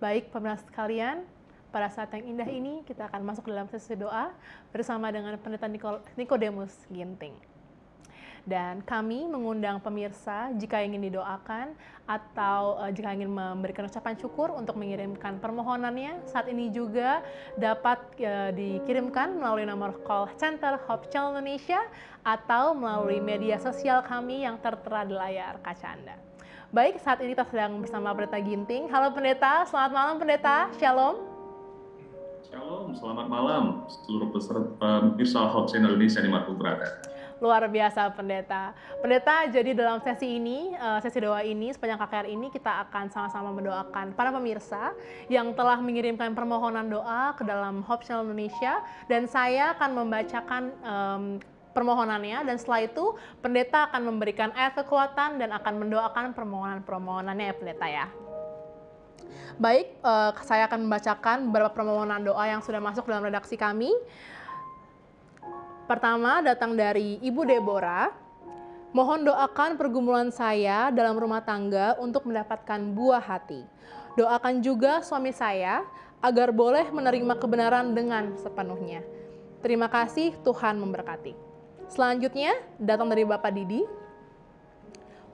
Baik, pemirsa sekalian, pada saat yang indah ini kita akan masuk dalam sesi doa bersama dengan Pendeta Nikodemus Ginting. Dan kami mengundang pemirsa jika ingin didoakan atau jika ingin memberikan ucapan syukur untuk mengirimkan permohonannya, saat ini juga dapat dikirimkan melalui nomor call center Hope Channel Indonesia atau melalui media sosial kami yang tertera di layar kaca Anda. Baik, saat ini kita sedang bersama Pendeta Ginting. Halo Pendeta, selamat malam Pendeta, Shalom. Shalom, selamat malam seluruh pemirsa Hope Channel Indonesia dimanapun berada. Luar biasa Pendeta. Pendeta, jadi dalam sesi ini, sesi doa ini, sepanjang KKR ini kita akan sama-sama mendoakan para pemirsa yang telah mengirimkan permohonan doa ke dalam Hope Channel Indonesia, dan saya akan membacakan permohonannya, dan setelah itu Pendeta akan memberikan ayat kekuatan dan akan mendoakan permohonan-permohonannya ya Pendeta ya. Baik, saya akan membacakan beberapa permohonan doa yang sudah masuk dalam redaksi kami. Pertama datang dari Ibu Deborah. Mohon doakan pergumulan saya dalam rumah tangga untuk mendapatkan buah hati. Doakan juga suami saya agar boleh menerima kebenaran dengan sepenuhnya. Terima kasih, Tuhan memberkati. Selanjutnya datang dari Bapak Didi.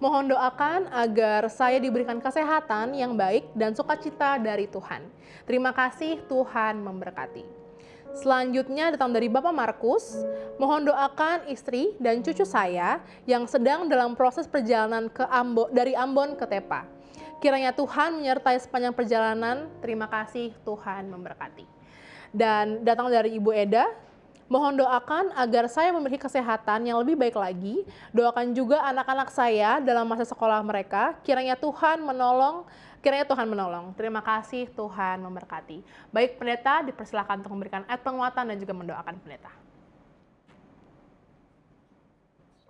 Mohon doakan agar saya diberikan kesehatan yang baik dan sukacita dari Tuhan. Terima kasih, Tuhan memberkati. Selanjutnya datang dari Bapak Markus. Mohon doakan istri dan cucu saya yang sedang dalam proses perjalanan dari Ambon ke Tepa. Kiranya Tuhan menyertai sepanjang perjalanan. Terima kasih, Tuhan memberkati. Dan datang dari Ibu Eda. Mohon doakan agar saya memiliki kesehatan yang lebih baik lagi. Doakan juga anak-anak saya dalam masa sekolah mereka. Kiranya Tuhan menolong. Terima kasih, Tuhan memberkati. Baik Pendeta, dipersilakan untuk memberikan ayat penguatan dan juga mendoakan Pendeta.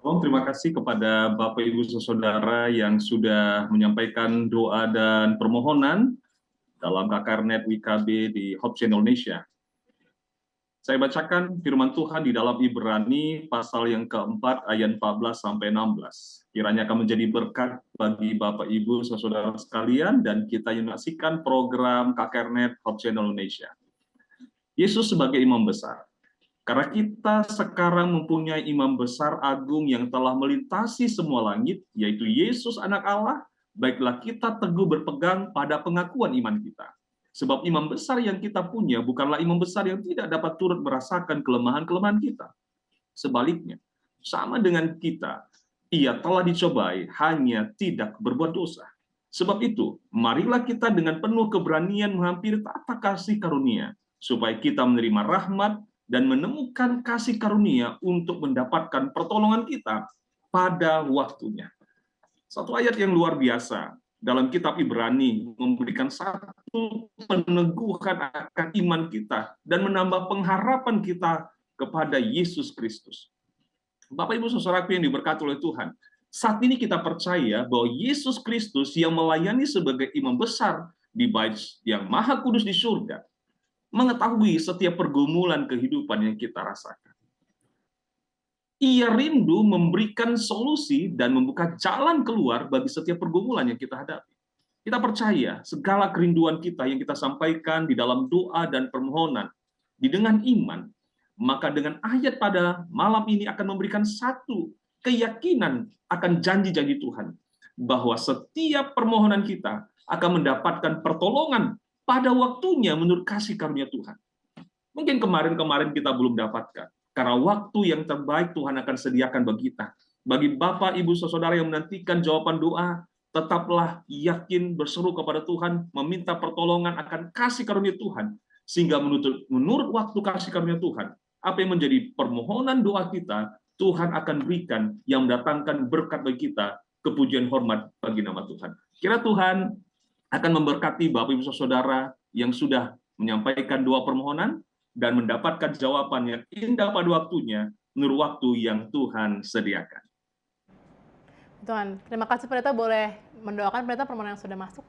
Terima kasih kepada Bapak Ibu Saudara yang sudah menyampaikan doa dan permohonan dalam KKR.net WKB di Hope Channel Indonesia. Saya bacakan firman Tuhan di dalam Ibrani pasal yang keempat ayat 14-16. Kiranya akan menjadi berkat bagi Bapak Ibu Saudara sekalian dan kita menyaksikan program KKR.net Hope Channel Indonesia. Yesus sebagai imam besar. Karena kita sekarang mempunyai imam besar agung yang telah melintasi semua langit, yaitu Yesus anak Allah, baiklah kita teguh berpegang pada pengakuan iman kita. Sebab imam besar yang kita punya bukanlah imam besar yang tidak dapat turut merasakan kelemahan-kelemahan kita. Sebaliknya, sama dengan kita, ia telah dicobai, hanya tidak berbuat dosa. Sebab itu, marilah kita dengan penuh keberanian menghampiri tahta kasih karunia, supaya kita menerima rahmat dan menemukan kasih karunia untuk mendapatkan pertolongan kita pada waktunya. Satu ayat yang luar biasa dalam kitab Ibrani memberikan satu peneguhan akan iman kita dan menambah pengharapan kita kepada Yesus Kristus. Bapak Ibu Saudaraku yang diberkati oleh Tuhan, saat ini kita percaya bahwa Yesus Kristus yang melayani sebagai imam besar di bait yang maha kudus di surga, mengetahui setiap pergumulan kehidupan yang kita rasakan. Ia rindu memberikan solusi dan membuka jalan keluar bagi setiap pergumulan yang kita hadapi. Kita percaya segala kerinduan kita yang kita sampaikan di dalam doa dan permohonan, dengan iman, maka dengan ayat pada malam ini akan memberikan satu keyakinan akan janji-janji Tuhan, bahwa setiap permohonan kita akan mendapatkan pertolongan pada waktunya menurut kasih karunia Tuhan. Mungkin kemarin-kemarin kita belum dapatkan, karena waktu yang terbaik Tuhan akan sediakan bagi kita. Bagi Bapak, Ibu, Saudara yang menantikan jawaban doa, tetaplah yakin berseru kepada Tuhan, meminta pertolongan akan kasih karunia Tuhan, sehingga menurut waktu kasih karunia Tuhan, apa yang menjadi permohonan doa kita, Tuhan akan berikan yang mendatangkan berkat bagi kita, kepujian hormat bagi nama Tuhan. Kira Tuhan akan memberkati Bapak Ibu Saudara yang sudah menyampaikan doa permohonan dan mendapatkan jawaban yang indah pada waktunya menurut waktu yang Tuhan sediakan. Tuhan, terima kasih Pendeta, boleh mendoakan Pendeta permohonan yang sudah masuk.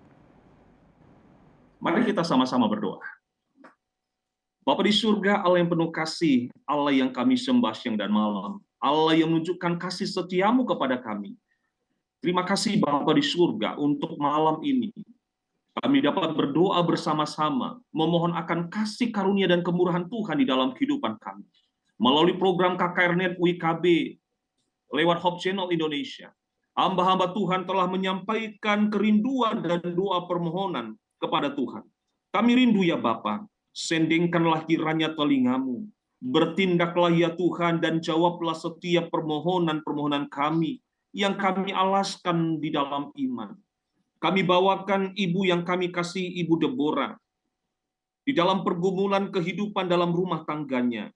Mari kita sama-sama berdoa. Bapa di surga, Allah yang penuh kasih, Allah yang kami sembah siang dan malam, Allah yang menunjukkan kasih setiamu kepada kami. Terima kasih Bapa di surga untuk malam ini. Kami dapat berdoa bersama-sama, memohon akan kasih karunia dan kemurahan Tuhan di dalam kehidupan kami. Melalui program KKRNet WIKB lewat Hope Channel Indonesia, hamba-hamba Tuhan telah menyampaikan kerinduan dan doa permohonan kepada Tuhan. Kami rindu ya Bapa, sendingkanlah kiranya telingamu, bertindaklah ya Tuhan dan jawablah setiap permohonan-permohonan kami yang kami alaskan di dalam iman. Kami bawakan ibu yang kami kasih, Ibu Deborah, di dalam pergumulan kehidupan dalam rumah tangganya,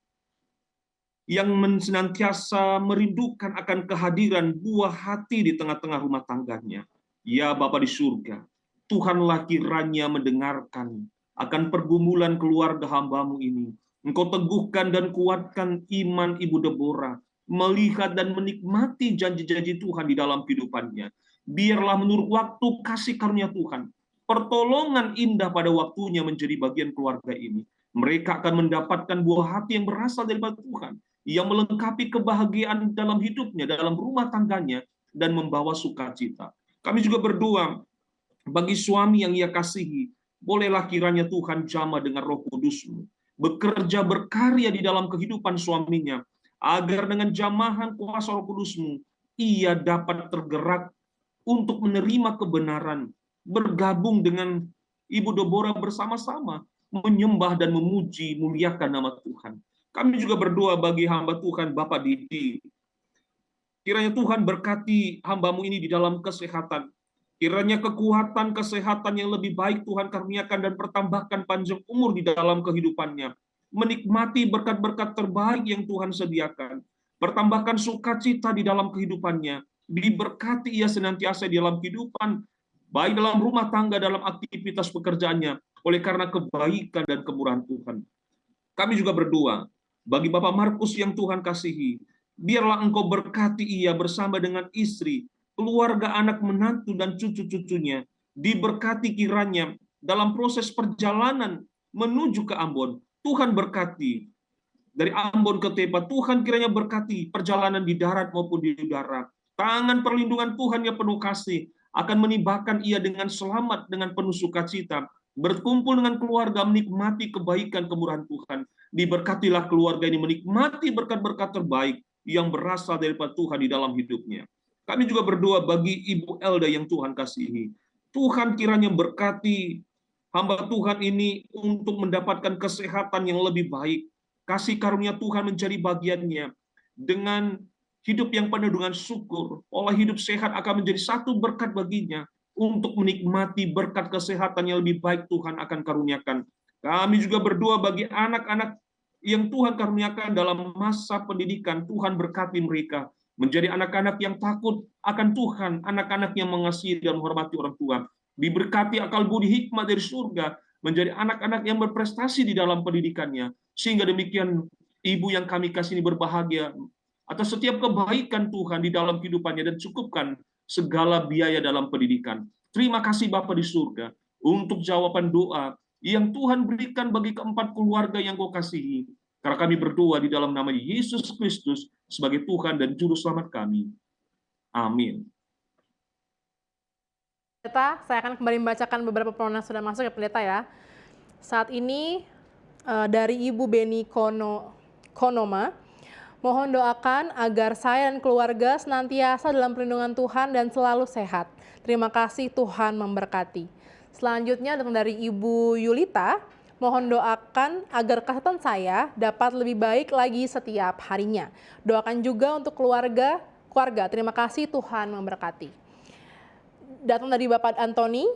yang senantiasa merindukan akan kehadiran buah hati di tengah-tengah rumah tangganya. Ya Bapa di surga, Tuhanlah kiranya mendengarkan akan pergumulan keluarga hamba-Mu ini. Engkau teguhkan dan kuatkan iman Ibu Deborah, melihat dan menikmati janji-janji Tuhan di dalam kehidupannya. Biarlah menurut waktu kasih karunia Tuhan, pertolongan indah pada waktunya menjadi bagian keluarga ini. Mereka akan mendapatkan buah hati yang berasal daripada Tuhan, yang melengkapi kebahagiaan dalam hidupnya, dalam rumah tangganya, dan membawa sukacita. Kami juga berdoa bagi suami yang ia kasihi, bolehlah kiranya Tuhan jamah dengan Roh Kudus-Mu, bekerja berkarya di dalam kehidupan suaminya, agar dengan jamahan kuasa Roh Kudus-Mu, ia dapat tergerak untuk menerima kebenaran, bergabung dengan Ibu Deborah bersama-sama, menyembah dan memuji, muliakan nama Tuhan. Kami juga berdoa bagi hamba Tuhan, Bapak Didi. Kiranya Tuhan berkati hamba-Mu ini di dalam kesehatan. Kiranya kekuatan kesehatan yang lebih baik Tuhan karuniakan dan pertambahkan panjang umur di dalam kehidupannya. Menikmati berkat-berkat terbaik yang Tuhan sediakan. Pertambahkan sukacita di dalam kehidupannya. Diberkati ia senantiasa di dalam kehidupan, baik dalam rumah tangga, dalam aktivitas pekerjaannya, oleh karena kebaikan dan kemurahan Tuhan. Kami juga berdoa bagi Bapak Markus yang Tuhan kasihi, biarlah Engkau berkati ia bersama dengan istri, keluarga, anak, menantu, dan cucu-cucunya. Diberkati kiranya dalam proses perjalanan menuju ke Ambon. Tuhan berkati dari Ambon ke Tepa. Tuhan kiranya berkati perjalanan di darat maupun di udara. Tangan perlindungan Tuhan yang penuh kasih akan menibahkan ia dengan selamat, dengan penuh sukacita. Berkumpul dengan keluarga, menikmati kebaikan kemurahan Tuhan. Diberkatilah keluarga ini menikmati berkat-berkat terbaik yang berasal daripada Tuhan di dalam hidupnya. Kami juga berdoa bagi Ibu Elda yang Tuhan kasihi. Tuhan kiranya berkati hamba Tuhan ini untuk mendapatkan kesehatan yang lebih baik. Kasih karunia Tuhan menjadi bagiannya. Dengan hidup yang penuh dengan syukur, pola hidup sehat akan menjadi satu berkat baginya untuk menikmati berkat kesehatan yang lebih baik Tuhan akan karuniakan. Kami juga berdoa bagi anak-anak yang Tuhan karuniakan dalam masa pendidikan. Tuhan berkati mereka menjadi anak-anak yang takut akan Tuhan, anak-anak yang mengasihi dan menghormati orang tua. Diberkati akal budi hikmat dari surga, menjadi anak-anak yang berprestasi di dalam pendidikannya. Sehingga demikian ibu yang kami kasih ini berbahagia atas setiap kebaikan Tuhan di dalam kehidupannya dan cukupkan segala biaya dalam pendidikan. Terima kasih Bapa di surga untuk jawaban doa yang Tuhan berikan bagi keempat keluarga yang Kau kasihi. Karena kami berdoa di dalam nama Yesus Kristus sebagai Tuhan dan Juru Selamat kami. Amin. Pendeta, saya akan kembali membacakan beberapa permohonan yang sudah masuk ya Pendeta ya. Saat ini dari Ibu Beni Konoma, mohon doakan agar saya dan keluarga senantiasa dalam perlindungan Tuhan dan selalu sehat. Terima kasih, Tuhan memberkati. Selanjutnya datang dari Ibu Yulita, mohon doakan agar kesehatan saya dapat lebih baik lagi setiap harinya. Doakan juga untuk keluarga. Terima kasih, Tuhan memberkati. Datang dari Bapak Antoni,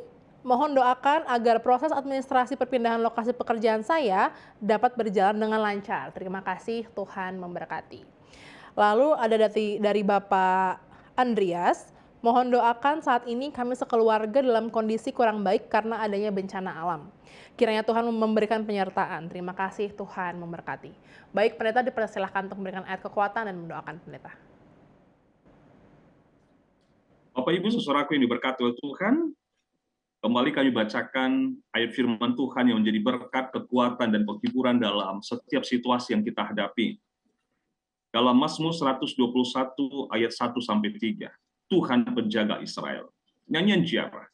mohon doakan agar proses administrasi perpindahan lokasi pekerjaan saya dapat berjalan dengan lancar. Terima kasih, Tuhan memberkati. Lalu ada dari Bapak Andreas, mohon doakan saat ini kami sekeluarga dalam kondisi kurang baik karena adanya bencana alam. Kiranya Tuhan memberikan penyertaan. Terima kasih, Tuhan memberkati. Baik, Pendeta dipersilahkan untuk memberikan ayat kekuatan dan mendoakan Pendeta. Bapak Ibu saudaraku yang diberkati oleh Tuhan, kembali kami bacakan ayat firman Tuhan yang menjadi berkat, kekuatan, dan penghiburan dalam setiap situasi yang kita hadapi. Dalam Mazmur 121 ayat 1-3, Tuhan penjaga Israel. Nyanyian Ziarah.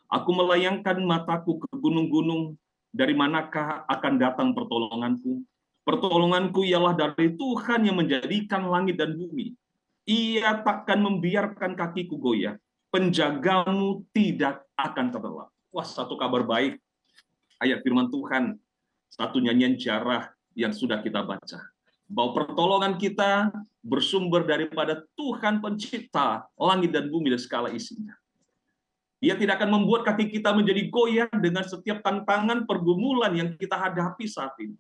Aku melayangkan mataku ke gunung-gunung, dari manakah akan datang pertolonganku? Pertolonganku ialah dari Tuhan yang menjadikan langit dan bumi. Ia takkan membiarkan kakiku goyah. Penjagamu tidak akan terlelap. Wah, satu kabar baik. Ayat firman Tuhan, satu nyanyian jarah yang sudah kita baca. Bahwa pertolongan kita bersumber daripada Tuhan pencipta langit dan bumi dan segala isinya. Dia tidak akan membuat kaki kita menjadi goyah dengan setiap tantangan pergumulan yang kita hadapi saat ini.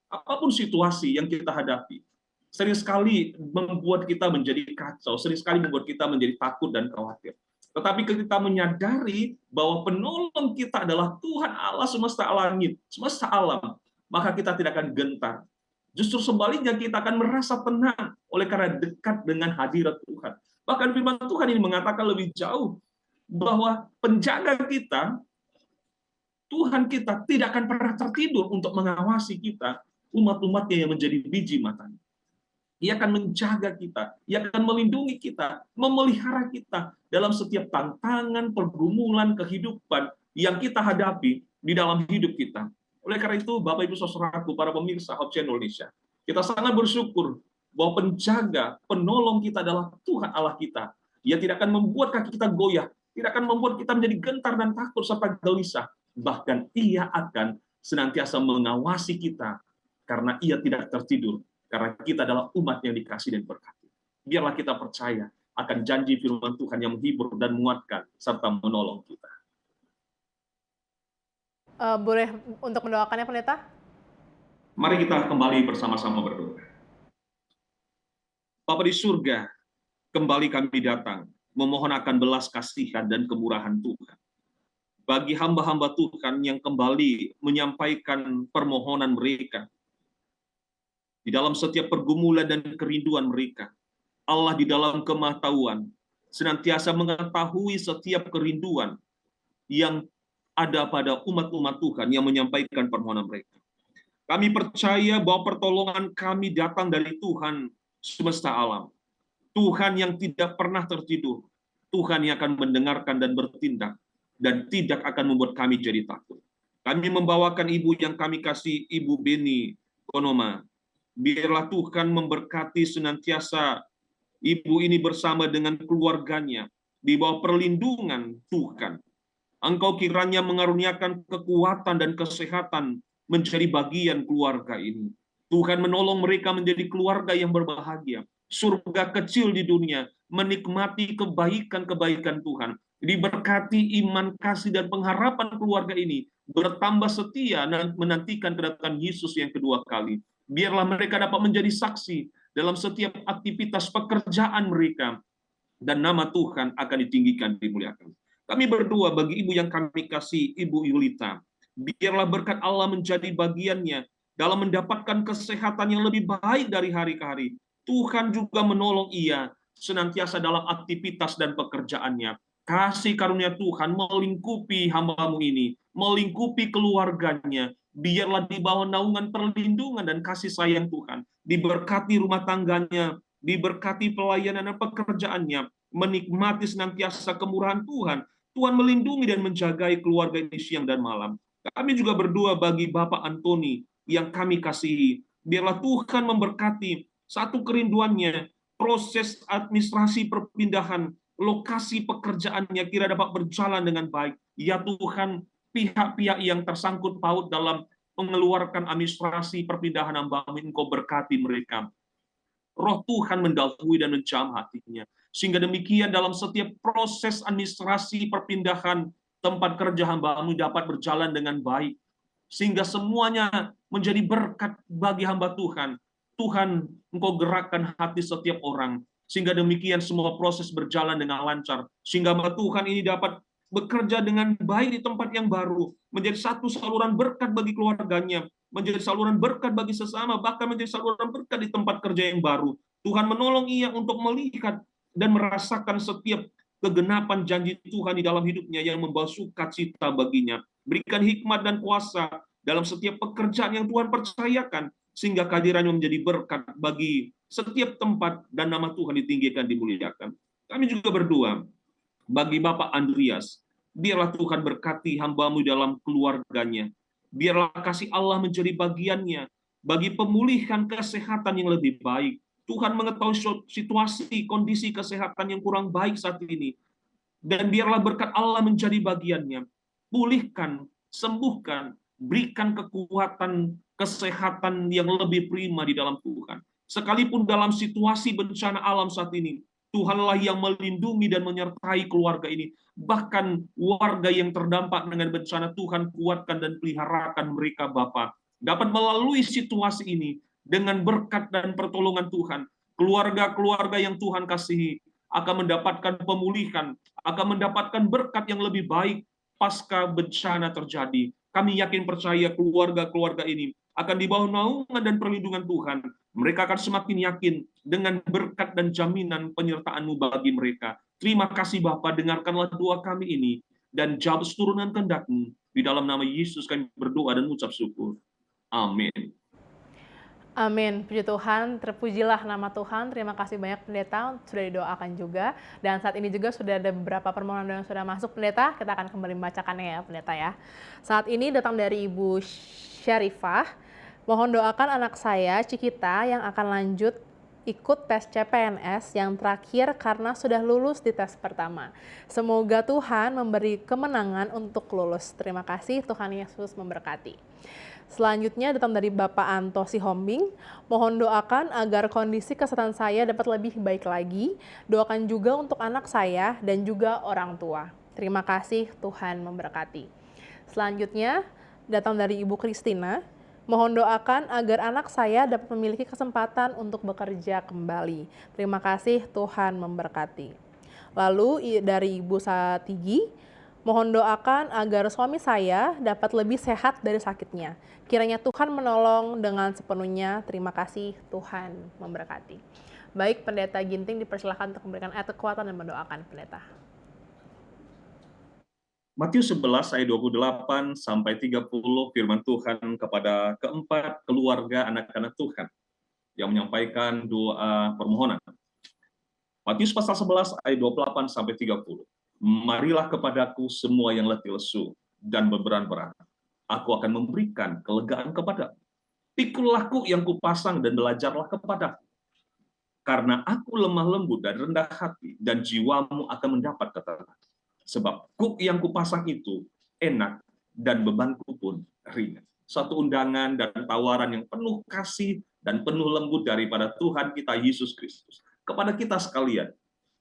Apapun situasi yang kita hadapi, sering sekali membuat kita menjadi kacau, sering sekali membuat kita menjadi takut dan khawatir. Tetapi kita menyadari bahwa penolong kita adalah Tuhan Allah semesta langit, semesta alam, maka kita tidak akan gentar. Justru sebaliknya kita akan merasa tenang oleh karena dekat dengan hadirat Tuhan. Bahkan firman Tuhan ini mengatakan lebih jauh, bahwa penjaga kita, Tuhan kita tidak akan pernah tertidur untuk mengawasi kita, umat-umatnya yang menjadi biji matanya. Ia akan menjaga kita, ia akan melindungi kita, memelihara kita dalam setiap tantangan, pergumulan, kehidupan yang kita hadapi di dalam hidup kita. Oleh karena itu, Bapak Ibu Saudaraku, para pemirsa Hope Channel Indonesia, kita sangat bersyukur bahwa penjaga, penolong kita adalah Tuhan Allah kita. Ia tidak akan membuat kaki kita goyah, tidak akan membuat kita menjadi gentar dan takut serta gelisah. Bahkan ia akan senantiasa mengawasi kita karena ia tidak tertidur, karena kita adalah umat yang dikasihi dan berkati. Biarlah kita percaya akan janji firman Tuhan yang menghibur dan menguatkan serta menolong kita. Boleh untuk mendoakannya, Pendeta? Mari kita kembali bersama-sama berdoa. Bapa di surga, kembali kami datang memohon akan belas kasihan dan kemurahan Tuhan bagi hamba-hamba Tuhan yang kembali menyampaikan permohonan mereka di dalam setiap pergumulan dan kerinduan mereka. Allah di dalam kemahtauan senantiasa mengetahui setiap kerinduan yang ada pada umat-umat Tuhan yang menyampaikan permohonan mereka. Kami percaya bahwa pertolongan kami datang dari Tuhan semesta alam. Tuhan yang tidak pernah tertidur, Tuhan yang akan mendengarkan dan bertindak, dan tidak akan membuat kami jadi takut. Kami membawakan ibu yang kami kasih, Ibu Beni Konoma. Biarlah Tuhan memberkati senantiasa ibu ini bersama dengan keluarganya, di bawah perlindungan Tuhan. Engkau kiranya mengaruniakan kekuatan dan kesehatan menjadi bagian keluarga ini. Tuhan menolong mereka menjadi keluarga yang berbahagia. Surga kecil di dunia, menikmati kebaikan-kebaikan Tuhan. Diberkati iman, kasih, dan pengharapan keluarga ini. Bertambah setia dan menantikan kedatangan Yesus yang kedua kali. Biarlah mereka dapat menjadi saksi dalam setiap aktivitas pekerjaan mereka. Dan nama Tuhan akan ditinggikan, dimuliakan. Kami berdoa bagi ibu yang kami kasih, Ibu Yulita. Biarlah berkat Allah menjadi bagiannya dalam mendapatkan kesehatan yang lebih baik dari hari ke hari. Tuhan juga menolong ia senantiasa dalam aktivitas dan pekerjaannya. Kasih karunia Tuhan melingkupi hamba-Mu ini, melingkupi keluarganya. Biarlah di bawah naungan perlindungan dan kasih sayang Tuhan. Diberkati rumah tangganya, diberkati pelayanan dan pekerjaannya, menikmati senantiasa kemurahan Tuhan. Tuhan melindungi dan menjagai keluarga ini siang dan malam. Kami juga berdoa bagi Bapak Antoni yang kami kasihi. Biarlah Tuhan memberkati satu kerinduannya, proses administrasi perpindahan, lokasi pekerjaannya kira dapat berjalan dengan baik. Ya Tuhan, pihak-pihak yang tersangkut paut dalam mengeluarkan administrasi perpindahan hamba-Mu, Engkau berkati mereka. Roh Tuhan mendahului dan menjamah hatinya. Sehingga demikian dalam setiap proses administrasi perpindahan tempat kerja hamba-Mu dapat berjalan dengan baik. Sehingga semuanya menjadi berkat bagi hamba Tuhan. Tuhan, Engkau gerakkan hati setiap orang. Sehingga demikian semua proses berjalan dengan lancar. Sehingga hamba Tuhan ini dapat bekerja dengan baik di tempat yang baru. Menjadi satu saluran berkat bagi keluarganya. Menjadi saluran berkat bagi sesama. Bahkan menjadi saluran berkat di tempat kerja yang baru. Tuhan menolong ia untuk melihat dan merasakan setiap kegenapan janji Tuhan di dalam hidupnya yang membawa sukacita baginya. Berikan hikmat dan kuasa dalam setiap pekerjaan yang Tuhan percayakan, sehingga kehadirannya menjadi berkat bagi setiap tempat dan nama Tuhan ditinggikan, dimuliakan. Kami juga berdoa bagi Bapak Andreas. Biarlah Tuhan berkati hamba-Mu dalam keluarganya. Biarlah kasih Allah menjadi bagiannya bagi pemulihan kesehatan yang lebih baik. Tuhan mengetahui situasi, kondisi kesehatan yang kurang baik saat ini. Dan biarlah berkat Allah menjadi bagiannya. Pulihkan, sembuhkan, berikan kekuatan, kesehatan yang lebih prima di dalam Tuhan. Sekalipun dalam situasi bencana alam saat ini, Tuhanlah yang melindungi dan menyertai keluarga ini. Bahkan warga yang terdampak dengan bencana, Tuhan kuatkan dan peliharakan mereka, Bapa. Dapat melalui situasi ini dengan berkat dan pertolongan Tuhan. Keluarga-keluarga yang Tuhan kasihi akan mendapatkan pemulihan, akan mendapatkan berkat yang lebih baik pasca bencana terjadi. Kami yakin percaya keluarga-keluarga ini akan di bawah naungan dan perlindungan Tuhan. Mereka akan semakin yakin dengan berkat dan jaminan penyertaan-Mu bagi mereka. Terima kasih Bapa, dengarkanlah doa kami ini dan jawab seturunan kehendak-Mu. Di dalam nama Yesus kami berdoa dan mengucap syukur. Amin. Amin. Puji Tuhan, terpujilah nama Tuhan. Terima kasih banyak pendeta, sudah didoakan juga. Dan saat ini juga sudah ada beberapa permohonan yang sudah masuk pendeta. Kita akan kembali membacakannya ya pendeta ya. Saat ini datang dari Ibu Syarifah. Mohon doakan anak saya, Cikita, yang akan lanjut ikut tes CPNS yang terakhir karena sudah lulus di tes pertama. Semoga Tuhan memberi kemenangan untuk lulus. Terima kasih, Tuhan Yesus memberkati. Selanjutnya datang dari Bapak Anto Sihombing, mohon doakan agar kondisi kesehatan saya dapat lebih baik lagi. Doakan juga untuk anak saya dan juga orang tua. Terima kasih, Tuhan memberkati. Selanjutnya datang dari Ibu Kristina, mohon doakan agar anak saya dapat memiliki kesempatan untuk bekerja kembali. Terima kasih, Tuhan memberkati. Lalu dari Ibu Satigi, mohon doakan agar suami saya dapat lebih sehat dari sakitnya. Kiranya Tuhan menolong dengan sepenuhnya. Terima kasih, Tuhan memberkati. Baik, Pendeta Ginting dipersilakan untuk memberikan ayat kekuatan dan mendoakan pendeta. Matius 11 ayat 28 sampai 30 firman Tuhan kepada keempat keluarga anak-anak Tuhan yang menyampaikan doa permohonan. Matius pasal 11 ayat 28 sampai 30. Marilah kepadaku semua yang letih lesu dan beban-berat. Aku akan memberikan kelegaan kepadamu. Pikul laku yang kupasang dan belajarlah kepadaku. Karena aku lemah lembut dan rendah hati, dan jiwamu akan mendapat ketenangan. Sebab kuk yang kupasang itu enak, dan bebanku pun ringan. Satu undangan dan tawaran yang penuh kasih dan penuh lembut daripada Tuhan kita Yesus Kristus kepada kita sekalian,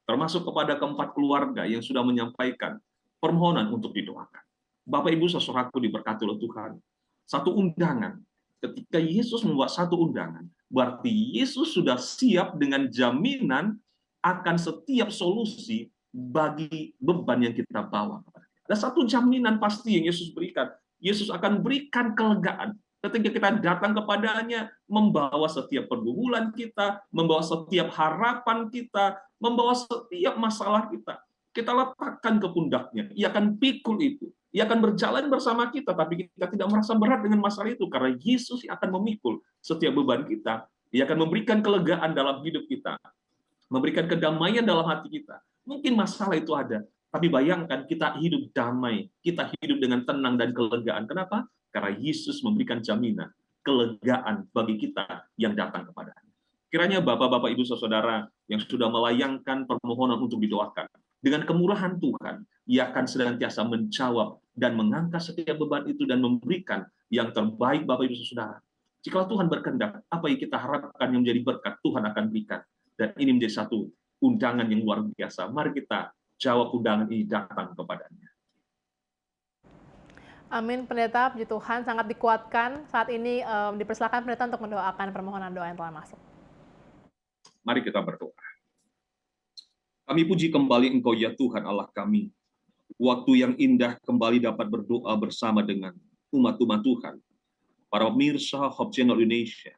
termasuk kepada keempat keluarga yang sudah menyampaikan permohonan untuk didoakan. Bapak Ibu saudaraku diberkati oleh Tuhan. Satu undangan. Ketika Yesus membuat satu undangan, berarti Yesus sudah siap dengan jaminan akan setiap solusi bagi beban yang kita bawa. Ada satu jaminan pasti yang Yesus berikan. Yesus akan berikan kelegaan ketika kita datang kepadanya, membawa setiap pergumulan kita, membawa setiap harapan kita, membawa setiap masalah kita. Kita letakkan ke pundaknya. Ia akan pikul itu. Ia akan berjalan bersama kita, tapi kita tidak merasa berat dengan masalah itu, karena Yesus akan memikul setiap beban kita. Ia akan memberikan kelegaan dalam hidup kita, memberikan kedamaian dalam hati kita. Mungkin masalah itu ada, tapi bayangkan kita hidup damai, kita hidup dengan tenang dan kelegaan. Kenapa? Karena Yesus memberikan jaminan, kelegaan bagi kita yang datang kepadanya. Kiranya Bapak-Bapak, Ibu, Saudara yang sudah melayangkan permohonan untuk didoakan, dengan kemurahan Tuhan, Ia akan senantiasa menjawab dan mengangkat setiap beban itu dan memberikan yang terbaik, Bapak, Ibu, Saudara. Jika Tuhan berkehendak, apa yang kita harapkan yang menjadi berkat, Tuhan akan berikan. Dan ini menjadi satu undangan yang luar biasa. Mari kita jawab undangan ini, datang kepadanya. Amin, pendeta, puji Tuhan, sangat dikuatkan. Saat ini dipersilakan pendeta untuk mendoakan permohonan doa yang telah masuk. Mari kita berdoa. Kami puji kembali Engkau ya Tuhan Allah kami. Waktu yang indah kembali dapat berdoa bersama dengan umat-umat Tuhan, para pemirsa Hope Channel Indonesia,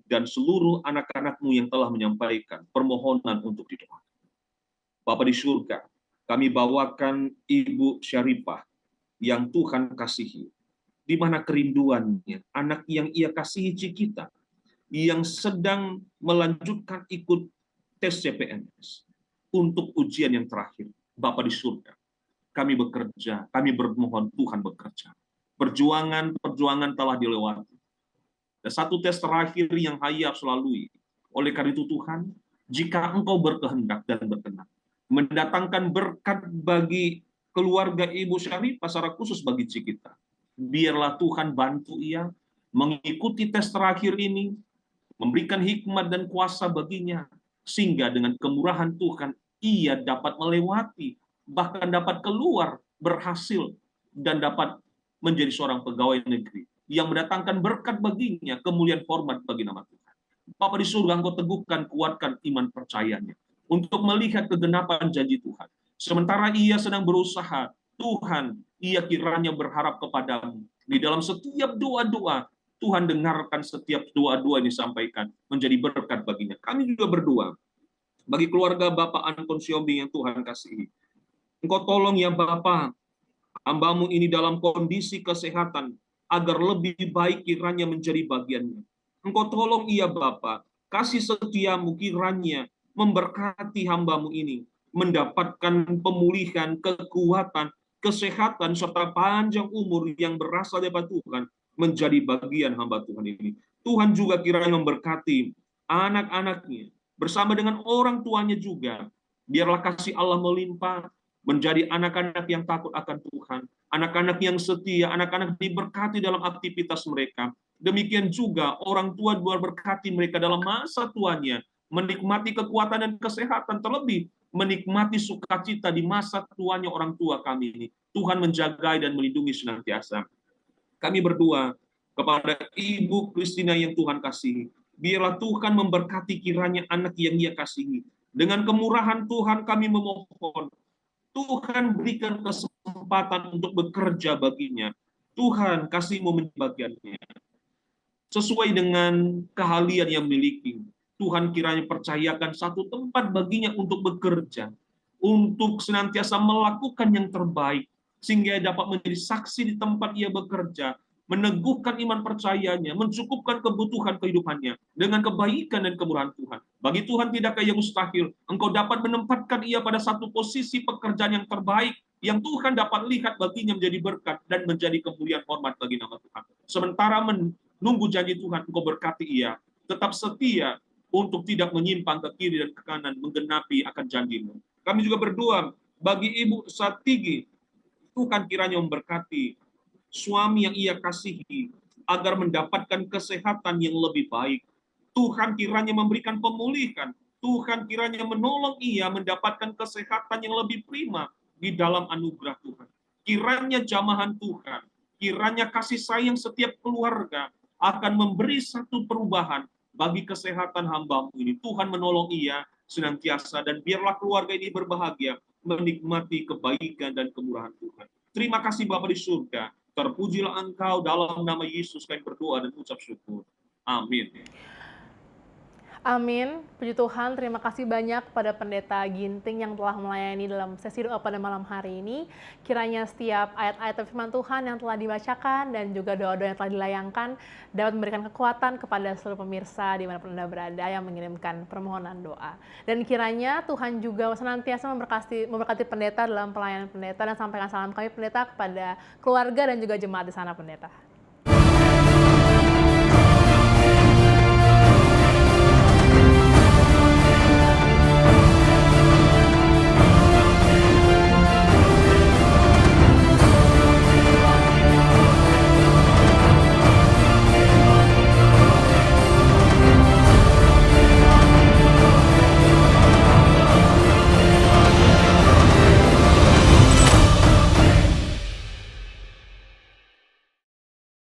dan seluruh anak-anak-Mu yang telah menyampaikan permohonan untuk didoakan. Bapa di surga, kami bawakan Ibu Syarifah yang Tuhan kasihi, di mana kerinduannya, anak yang ia kasihi Cikita, yang sedang melanjutkan ikut tes CPNS untuk ujian yang terakhir. Bapa di surga, kami bekerja, kami bermohon Tuhan bekerja. Perjuangan telah dilewati. Dan satu tes terakhir yang Hayap lalui. Oleh karena itu Tuhan, jika Engkau berkehendak dan berkenan, mendatangkan berkat bagi keluarga Ibu Syarifah secara khusus bagi Cikita. Biarlah Tuhan bantu ia mengikuti tes terakhir ini, memberikan hikmat dan kuasa baginya, sehingga dengan kemurahan Tuhan ia dapat melewati, bahkan dapat keluar berhasil dan dapat menjadi seorang pegawai negeri yang mendatangkan berkat baginya, kemuliaan hormat bagi nama Tuhan. Bapa di surga, Engkau teguhkan, kuatkan iman percayanya untuk melihat kegenapan janji Tuhan. Sementara ia sedang berusaha, Tuhan, ia kiranya berharap kepadamu. Di dalam setiap doa-doa, Tuhan dengarkan setiap doa-doa yang disampaikan, menjadi berkat baginya. Kami juga berdoa, bagi keluarga Bapak Anton Siombing yang Tuhan kasihi. Engkau tolong ya Bapak, hambamu ini dalam kondisi kesehatan, agar lebih baik kiranya menjadi bagiannya. Engkau tolong ia Bapa, kasih setiamu kiranya memberkati hambamu ini, mendapatkan pemulihan, kekuatan, kesehatan, serta panjang umur yang berasal dari Tuhan, menjadi bagian hamba Tuhan ini. Tuhan juga kiranya memberkati anak-anaknya, bersama dengan orang tuanya juga. Biarlah kasih Allah melimpah, menjadi anak-anak yang takut akan Tuhan, anak-anak yang setia, anak-anak diberkati dalam aktivitas mereka. Demikian juga orang tua berkati mereka dalam masa tuanya, menikmati kekuatan dan kesehatan, terlebih menikmati sukacita di masa tuanya orang tua kami ini. Tuhan menjaga dan melindungi senantiasa. Kami berdoa kepada Ibu Christina yang Tuhan kasihi. Biarlah Tuhan memberkati kiranya anak yang ia kasihi. Dengan kemurahan Tuhan kami memohon, Tuhan berikan kesempatan untuk bekerja baginya. Tuhan kasih-Mu menjadi bagiannya. Sesuai dengan keahlian yang miliki, Tuhan kiranya percayakan satu tempat baginya untuk bekerja, untuk senantiasa melakukan yang terbaik, sehingga ia dapat menjadi saksi di tempat ia bekerja, meneguhkan iman percayanya, mencukupkan kebutuhan kehidupannya dengan kebaikan dan kemurahan Tuhan. Bagi Tuhan tidak ada yang mustahil. Engkau dapat menempatkan ia pada satu posisi pekerjaan yang terbaik, yang Tuhan dapat lihat baginya menjadi berkat dan menjadi kemuliaan hormat bagi nama Tuhan. Sementara menunggu janji Tuhan, Engkau berkati ia, tetap setia untuk tidak menyimpang ke kiri dan ke kanan, menggenapi akan janji-Mu. Kami juga berdoa bagi Ibu Satigi, Tuhan kiranya memberkati suami yang ia kasihi, agar mendapatkan kesehatan yang lebih baik. Tuhan kiranya memberikan pemulihan. Tuhan kiranya menolong ia mendapatkan kesehatan yang lebih prima di dalam anugerah Tuhan. Kiranya jamahan Tuhan, kiranya kasih sayang setiap keluarga akan memberi satu perubahan bagi kesehatan hamba-Mu ini. Tuhan menolong ia senantiasa, dan biarlah keluarga ini berbahagia menikmati kebaikan dan kemurahan Tuhan. Terima kasih Bapa di surga. Terpujilah Engkau, dalam nama Yesus kami berdoa dan ucap syukur. Amin. Amin. Puji Tuhan, terima kasih banyak pada Pendeta Ginting yang telah melayani dalam sesi doa pada malam hari ini. Kiranya setiap ayat-ayat firman Tuhan yang telah dibacakan dan juga doa-doa yang telah dilayangkan dapat memberikan kekuatan kepada seluruh pemirsa dimanapun Anda berada yang mengirimkan permohonan doa. Dan kiranya Tuhan juga senantiasa memberkati pendeta dalam pelayanan pendeta, dan sampaikan salam kami pendeta kepada keluarga dan juga jemaat di sana pendeta.